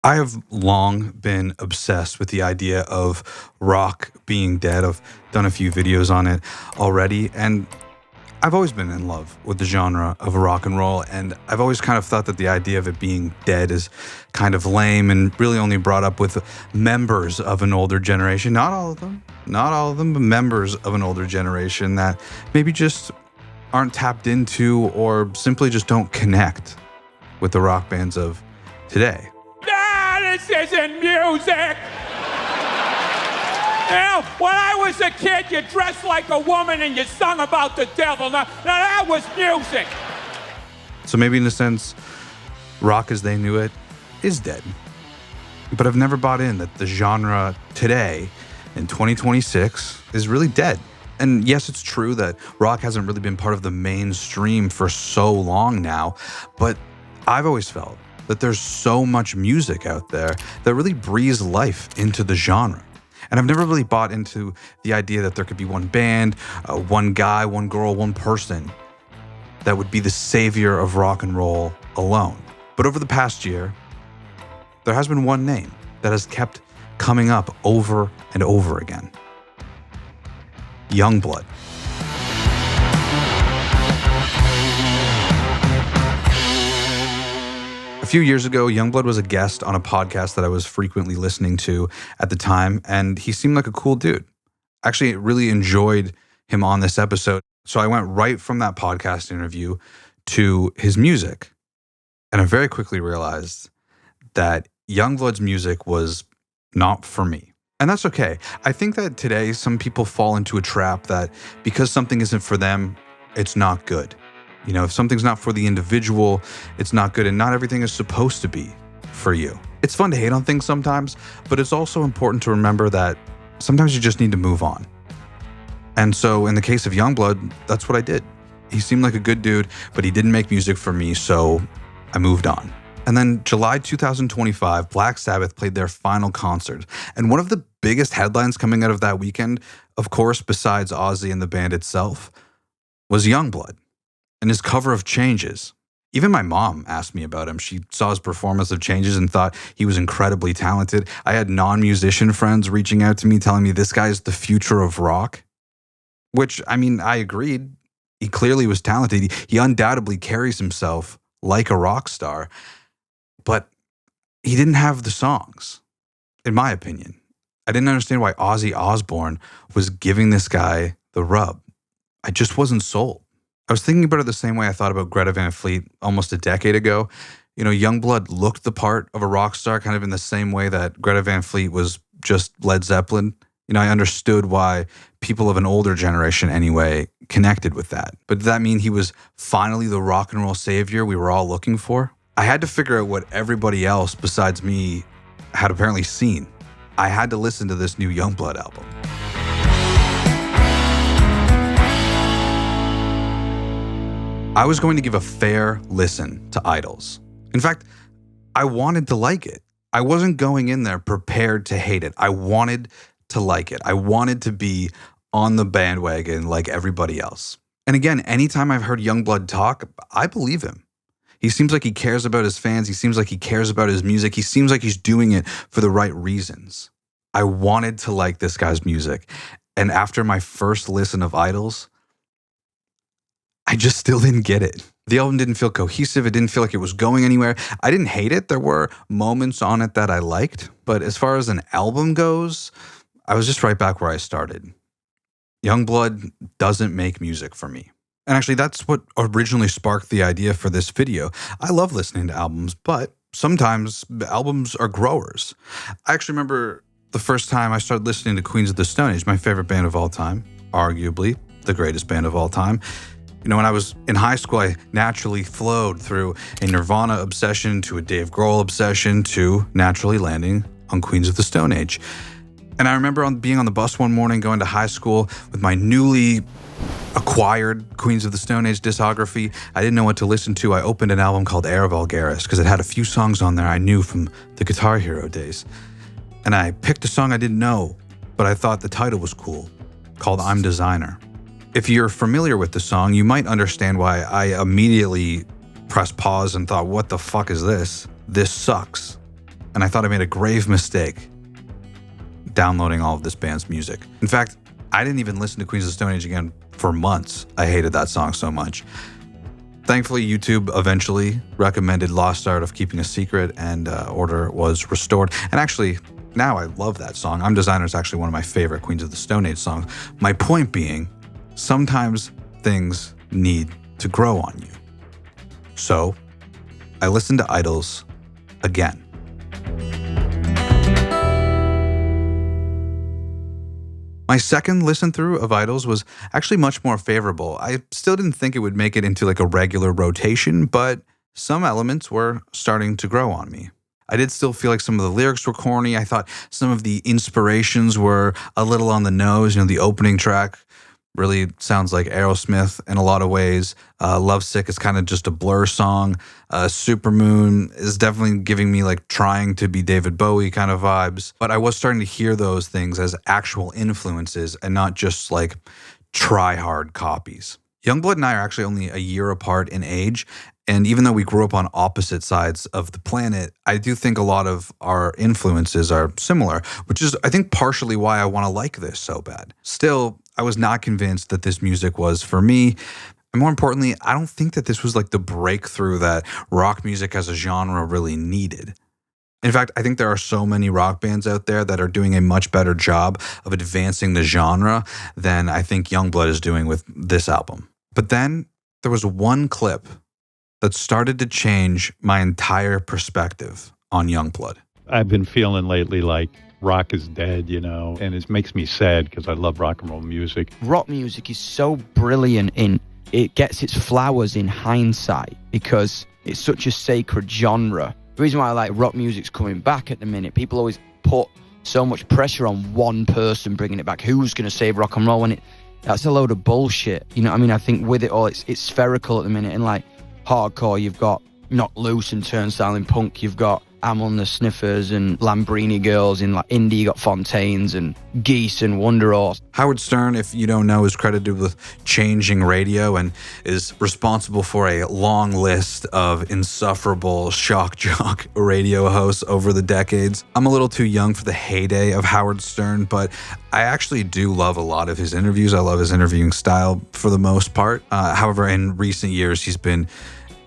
I have long been obsessed with the idea of rock being dead. I've done a few videos on it already, and I've always been in love with the genre of rock and roll, and I've always kind of thought that the idea of it being dead is kind of lame and really only brought up with members of an older generation. Not all of them, but members of an older generation that maybe just aren't tapped into or simply just don't connect with the rock bands of today. This isn't music! Now, when I was a kid, you dressed like a woman and you sung about the devil. Now that was music! So maybe in a sense, rock as they knew it is dead. But I've never bought in that the genre today, in 2026, is really dead. And yes, it's true that rock hasn't really been part of the mainstream for so long now, but I've always felt that there's so much music out there that really breathes life into the genre. And I've never really bought into the idea that there could be one band, one guy, one girl, one person that would be the savior of rock and roll alone. But over the past year, there has been one name that has kept coming up over and over again. Yungblud. A few years ago, Yungblud was a guest on a podcast that I was frequently listening to at the time, and he seemed like a cool dude. Actually, really enjoyed him on this episode. So I went right from that podcast interview to his music. And I very quickly realized that Youngblood's music was not for me. And that's okay. I think that today some people fall into a trap that because something isn't for them, it's not good. You know, if something's not for the individual, it's not good, and not everything is supposed to be for you. It's fun to hate on things sometimes, but it's also important to remember that sometimes you just need to move on. And so in the case of Yungblud, that's what I did. He seemed like a good dude, but he didn't make music for me, so I moved on. And then July 2025, Black Sabbath played their final concert. And one of the biggest headlines coming out of that weekend, of course, besides Ozzy and the band itself, was Yungblud and his cover of Changes. Even my mom asked me about him. She saw his performance of Changes and thought he was incredibly talented. I had non-musician friends reaching out to me telling me this guy's the future of rock, which, I mean, I agreed. He clearly was talented. He undoubtedly carries himself like a rock star, but he didn't have the songs, in my opinion. I didn't understand why Ozzy Osbourne was giving this guy the rub. I just wasn't sold. I was thinking about it the same way I thought about Greta Van Fleet almost a decade ago. You know, Yungblud looked the part of a rock star kind of in the same way that Greta Van Fleet was just Led Zeppelin. You know, I understood why people of an older generation anyway connected with that. But did that mean he was finally the rock and roll savior we were all looking for? I had to figure out what everybody else besides me had apparently seen. I had to listen to this new Yungblud album. I was going to give a fair listen to Idols. In fact, I wanted to like it. I wasn't going in there prepared to hate it. I wanted to like it. I wanted to be on the bandwagon like everybody else. And again, anytime I've heard Yungblud talk, I believe him. He seems like he cares about his fans. He seems like he cares about his music. He seems like he's doing it for the right reasons. I wanted to like this guy's music. And after my first listen of Idols, I just still didn't get it. The album didn't feel cohesive. It didn't feel like it was going anywhere. I didn't hate it. There were moments on it that I liked. But as far as an album goes, I was just right back where I started. Yungblud doesn't make music for me. And actually, that's what originally sparked the idea for this video. I love listening to albums, but sometimes albums are growers. I actually remember the first time I started listening to Queens of the Stone Age, my favorite band of all time, arguably the greatest band of all time. You know, when I was in high school, I naturally flowed through a Nirvana obsession to a Dave Grohl obsession to naturally landing on Queens of the Stone Age. And I remember being on the bus one morning going to high school with my newly acquired Queens of the Stone Age discography. I didn't know what to listen to. I opened an album called Heir because it had a few songs on there I knew from the Guitar Hero days. And I picked a song I didn't know, but I thought the title was cool, called I'm Designer. If you're familiar with the song, you might understand why I immediately pressed pause and thought, what the fuck is this? This sucks. and I thought I made a grave mistake downloading all of this band's music. In fact, I didn't even listen to Queens of the Stone Age again for months. I hated that song so much. Thankfully, YouTube eventually recommended Lost Art of Keeping a Secret, and order was restored. And actually, now I love that song. I'm Designer is actually one of my favorite Queens of the Stone Age songs. My point being, sometimes things need to grow on you. So, I listened to Idols again. My second listen through of Idols was actually much more favorable. I still didn't think it would make it into like a regular rotation, but some elements were starting to grow on me. I did still feel like some of the lyrics were corny. I thought some of the inspirations were a little on the nose. You know, the opening track really sounds like Aerosmith in a lot of ways. Lovesick is kind of just a Blur song. Supermoon is definitely giving me like trying to be David Bowie kind of vibes. But I was starting to hear those things as actual influences and not just like try-hard copies. Yungblud and I are actually only a year apart in age. And even though we grew up on opposite sides of the planet, I do think a lot of our influences are similar, which is, I think, partially why I want to like this so bad. Still, I was not convinced that this music was for me. And more importantly, I don't think that this was like the breakthrough that rock music as a genre really needed. In fact, I think there are so many rock bands out there that are doing a much better job of advancing the genre than I think Yungblud is doing with this album. But then there was one clip that started to change my entire perspective on Yungblud. I've been feeling lately like rock is dead, you know, and it makes me sad because I love rock and roll music. Rock music is so brilliant in it gets its flowers in hindsight because it's such a sacred genre. The reason why I like rock music's coming back at the minute, people always put so much pressure on one person bringing it back. Who's going to save rock and roll? And that's a load of bullshit. You know what I mean? I think with it all, it's spherical at the minute. And like hardcore, you've got Knocked Loose and Turnstile. In punk, you've got Amon the Sniffers and Lambrini Girls. In like indie, you got Fontaines and Geese and Wonder Horse. Howard Stern, if you don't know, is credited with changing radio and is responsible for a long list of insufferable shock jock radio hosts over the decades. I'm a little too young for the heyday of Howard Stern, but I actually do love a lot of his interviews. I love his interviewing style for the most part. However, in recent years, he's been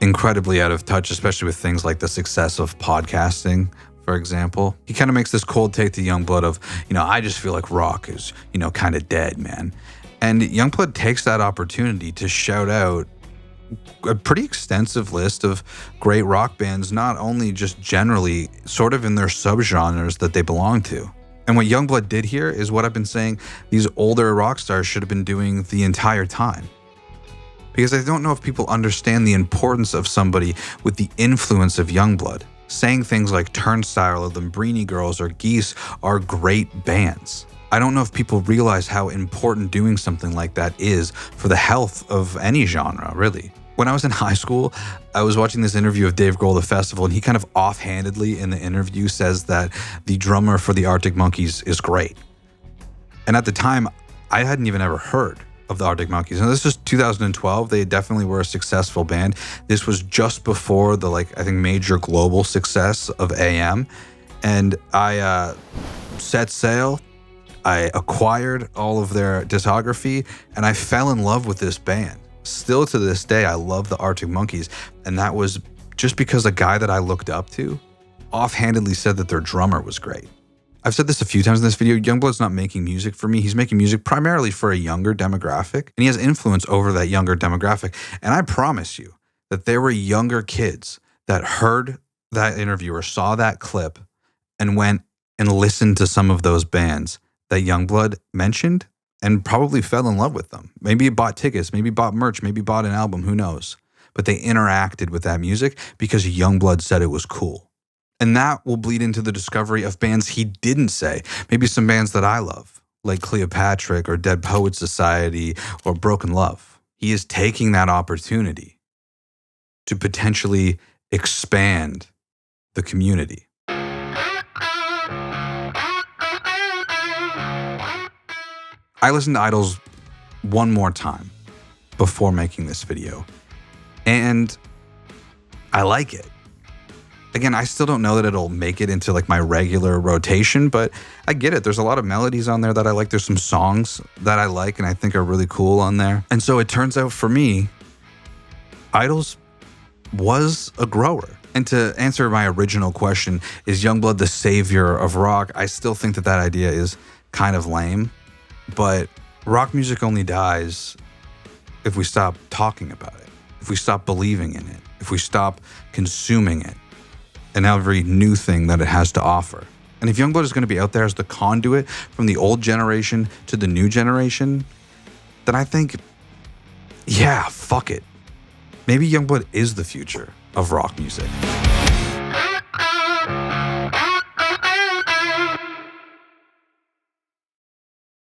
incredibly out of touch, especially with things like the success of podcasting, for example. He kind of makes this cold take to Yungblud of, you know, I just feel like rock is, you know, kind of dead, man. And Yungblud takes that opportunity to shout out a pretty extensive list of great rock bands, not only just generally, sort of in their subgenres that they belong to. And what Yungblud did here is what I've been saying these older rock stars should have been doing the entire time. Because I don't know if people understand the importance of somebody with the influence of Yungblud. Saying things like Turnstile or the Lambrini Girls or Geese are great bands. I don't know if people realize how important doing something like that is for the health of any genre, really. When I was in high school, I was watching this interview of Dave Grohl at the festival, and he kind of offhandedly in the interview says that the drummer for the Arctic Monkeys is great. And at the time, I hadn't even ever heard of the Arctic Monkeys. And this was 2012. They definitely were a successful band. This was just before the, like, I think major global success of AM. And I set sail. I acquired all of their discography, and I fell in love with this band. Still to this day, I love the Arctic Monkeys. And that was just because a guy that I looked up to offhandedly said that their drummer was great. I've said this a few times in this video, Yungblud's not making music for me. He's making music primarily for a younger demographic, and he has influence over that younger demographic. And I promise you that there were younger kids that heard that interview or saw that clip and went and listened to some of those bands that Yungblud mentioned and probably fell in love with them. Maybe bought tickets, maybe bought merch, maybe bought an album, who knows? But they interacted with that music because Yungblud said it was cool. And that will bleed into the discovery of bands he didn't say. Maybe some bands that I love, like Cleopatra or Dead Poets Society or Broken Love. He is taking that opportunity to potentially expand the community. I listened to Idols one more time before making this video, and I like it. Again, I still don't know that it'll make it into like my regular rotation, but I get it. There's a lot of melodies on there that I like. There's some songs that I like and I think are really cool on there. And so it turns out for me, Idols was a grower. And to answer my original question, is Yungblud the savior of rock? I still think that idea is kind of lame, but rock music only dies if we stop talking about it, if we stop believing in it, if we stop consuming it and every new thing that it has to offer. And if Yungblud is going to be out there as the conduit from the old generation to the new generation, then I think, yeah, fuck it. Maybe Yungblud is the future of rock music.